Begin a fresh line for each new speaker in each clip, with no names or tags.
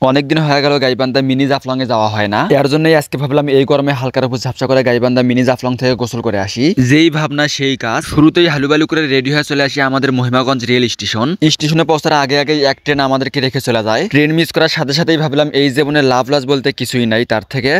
অনেকদিন হয়ে গেল গাইবান্ধা মিনি জাফলং এ যাওয়া হয় না, এর জন্যই আজকে ভাবলাম এই গরমে হালকার উপর ঝাপসা করে গাইবান্ধা মিনি জাফলং থেকে গোসল করে আসি। যেই ভাবনা সেই কাজ, শুরুতেই হালুবালু করে রেডি হয়ে চলে আসি আমাদের মহিমাগঞ্জ রেল স্টেশনে পৌঁছার আগে এক ট্রেন আমাদেরকে রেখে চলে যায়। ট্রেন মিস করার সাথে সাথেই ভাবলাম এই জীবনে লাভ লস বলতে কিছুই নাই, তার থেকে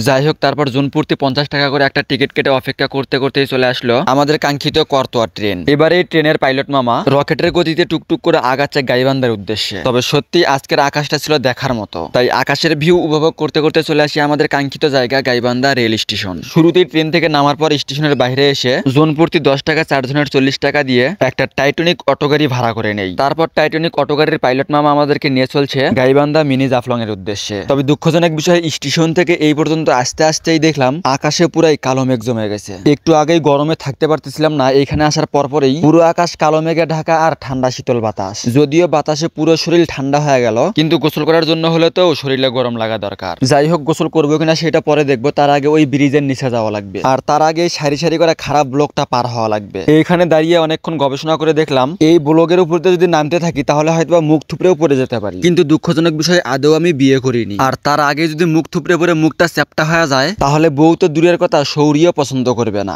যাই হোক তারপর জুনপূর্তি 50 টাকা করে একটা টিকিট কেটে অপেক্ষা করতে করতেই চলে আসলো আমাদের কাঙ্ক্ষিত করতোয়া ট্রেন। এবারে এই ট্রেনের পাইলট মামা রকেটের গতিতে টুকটুক করে আগাচ্ছে গাইবান্ধার উদ্দেশ্যে। তবে সত্যি আজকের আকাশটা ছিল দেখার মতো, তাই আকাশের ভিউ উপভোগ করতে করতে চলে আসি আমাদের কাঙ্ক্ষিত জায়গা গাইবান্ধা রেল স্টেশন। শুরুতেই ট্রেন থেকে নামার পর স্টেশনের বাইরে এসে জনপ্রতি 10 টাকা 4 জনের 40 টাকা দিয়ে একটা টাইটানিক অটো গাড়ি ভাড়া করে নেই। তারপর টাইটানিক অটো গাড়ির পাইলট মামা আমাদেরকে নিয়ে চলছে গাইবান্ধা মিনি জাফলং এর উদ্দেশ্যে। তবে দুঃখজনক বিষয়, স্টেশন থেকে এই পর্যন্ত আসতে আসতেই দেখলাম আকাশে পুরাই কালো মেঘ জমে গেছে। একটু আগেই গরমে থাকতে পারতেছিলাম না, এখানে আসার পরপরেই পুরো আকাশ কালো মেঘে ঢাকা আর ঠান্ডা শীতল বাতাস। যদিও বাতাসে পুরো শরীর ঠান্ডা হয়ে গেল, কিন্তু গোসল করার জন্য হলে তো শরীরে গরম লাগা দরকার। যাই হোক, গোসল করবো কিনা সেটা পরে দেখবো, তার আগে ওই ব্রিজের নিচে যাওয়া লাগবে, আর তার আগে সারি সারি করে খারাপ ব্লকটা পার হওয়া লাগবে। এইখানে দাঁড়িয়ে অনেকক্ষণ গবেষণা করে দেখলাম এই ব্লগের উপর যদি নামতে থাকি তাহলে হয়তো মুখ থুপড়েও পড়ে যেতে পারি। কিন্তু দুঃখজনক বিষয়, আদৌ আমি বিয়ে করিনি, আর তার আগে যদি মুখ থুপড়ে পড়ে মুখটা চ্যাপটা হয়ে যায় তাহলে বউ তো দূরের কথা, শৌরিও পছন্দ করবে না।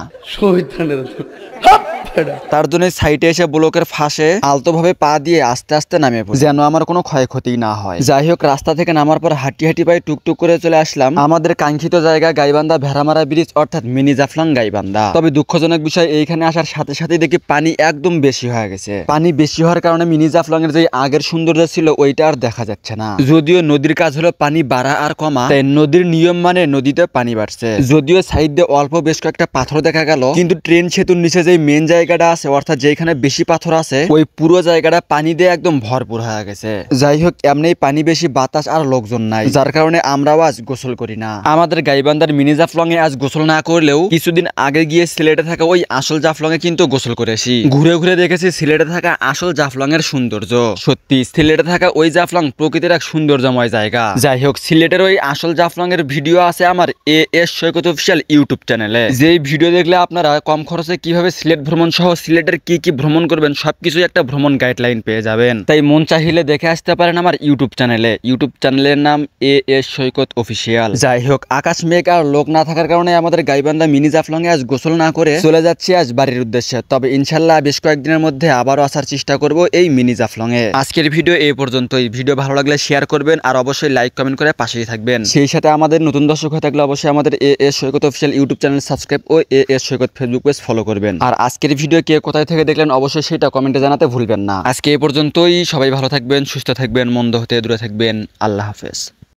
তার জন্য সাইটে এসে ব্লকের ফাঁসে আলতো ভাবে পা দিয়ে আস্তে আস্তে নামে পড়ি, যেন আমার কোনো ক্ষয়ক্ষতি না হয়। যাই হোক, রাস্তা থেকে নামার পর হাঁটি হাঁটি পাই টুকটুক করে চলে আসলাম আমাদের কাঙ্ক্ষিত জায়গা গাইবান্ধা ভেড়ামারা ব্রিজ, অর্থাৎ মিনি জাফলং গাইবান্ধা। তবে দুঃখজনক বিষয়, এইখানে আসার সাথে সাথে দেখি পানি একদম বেশি হয়ে গেছে। পানি বেশি হওয়ার কারণে মিনি জাফলং এর যে আগের সৌন্দর্য ছিল ওইটা আর দেখা যাচ্ছে না। যদিও নদীর কাজ হলো পানি বাড়া আর কমা, তাই নদীর নিয়ম মানে নদীতে পানি বাড়ছে। যদিও সাইড দিয়ে অল্প বেশ কয়েকটা পাথর দেখা গেল, কিন্তু ট্রেন সেতুর নিচে যে মেন জায়গাটা আছে, অর্থাৎ যেখানে বেশি পাথর আছে, ওই পুরো জায়গাটা পানি দিয়ে একদম ভরপুর হয়ে গেছে। যাই হোক, এমনি পানি বেশি, বাতাস আর লোকজন নাই, যার কারণে আমরাও আজ গোসল করি না। আমাদের গাইবান্ধার মিনি জাফলং এ আজ গোসল না করলেও কিছুদিন আগে গিয়ে সিলেটে থাকা ওই আসল জাফলং এ কিন্তু গোসল করেছি। ঘুরে ঘুরে দেখেছি সিলেটে থাকা আসল জাফলং এর সৌন্দর্য। সত্যি সিলেটে থাকা ওই জাফলং প্রকৃতির এক সৌন্দর্যময় জায়গা। যাই হোক, সিলেটের ওই আসল জাফলং এর ভিডিও আছে আমার এএস সৈকত অফিসিয়াল ইউটিউব চ্যানেলে। যেই ভিডিও দেখলে আপনারা কম খরচে কিভাবে সিলেট ভ্রমণ সহ সিলেটের কি কি ভ্রমণ করবেন সবকিছু একটা ভ্রমণ গাইডলাইন পেয়ে যাবেন। তাই মন চাইলে দেখে আসতে পারেন আমার ইউটিউব চ্যানেলের নাম এএস সৈকত অফিসিয়াল। যাই হোক, আকাশ মেঘ আর লোক না থাকার কারণে আমাদের গাইবান্ধা মিনি জাফলং এ আজ গোসল না করে চলে যাচ্ছি আজ বাড়ির উদ্দেশ্যে। তবে ইনশাল্লাহ বেশ কয়েকদিনের মধ্যে আবারও আসার চেষ্টা করব এই মিনি জাফলং এ। আজকের ভিডিও এই পর্যন্তই। ভিডিও ভালো লাগলে শেয়ার করবেন আর অবশ্যই লাইক কমেন্ট করে পাশেই থাকবেন। সেই সাথে আমাদের নতুন দর্শক হয়ে থাকলে অবশ্যই আমাদের এএস সৈকত অফিসিয়াল ইউটিউব চ্যানেল সাবস্ক্রাইব ও এএস সৈকত ফেসবুক পেজ ফলো করবেন। আর আজকের ভিডিও কে কোথায় থেকে দেখলেন অবশ্যই সেটা কমেন্টে জানাতে ভুলবেন না। আজকে এই পর্যন্তই। সবাই ভালো থাকবেন, সুস্থ থাকবেন, মন্দ হতে দূরে থাকবেন। আল্লাহ হাফেজ।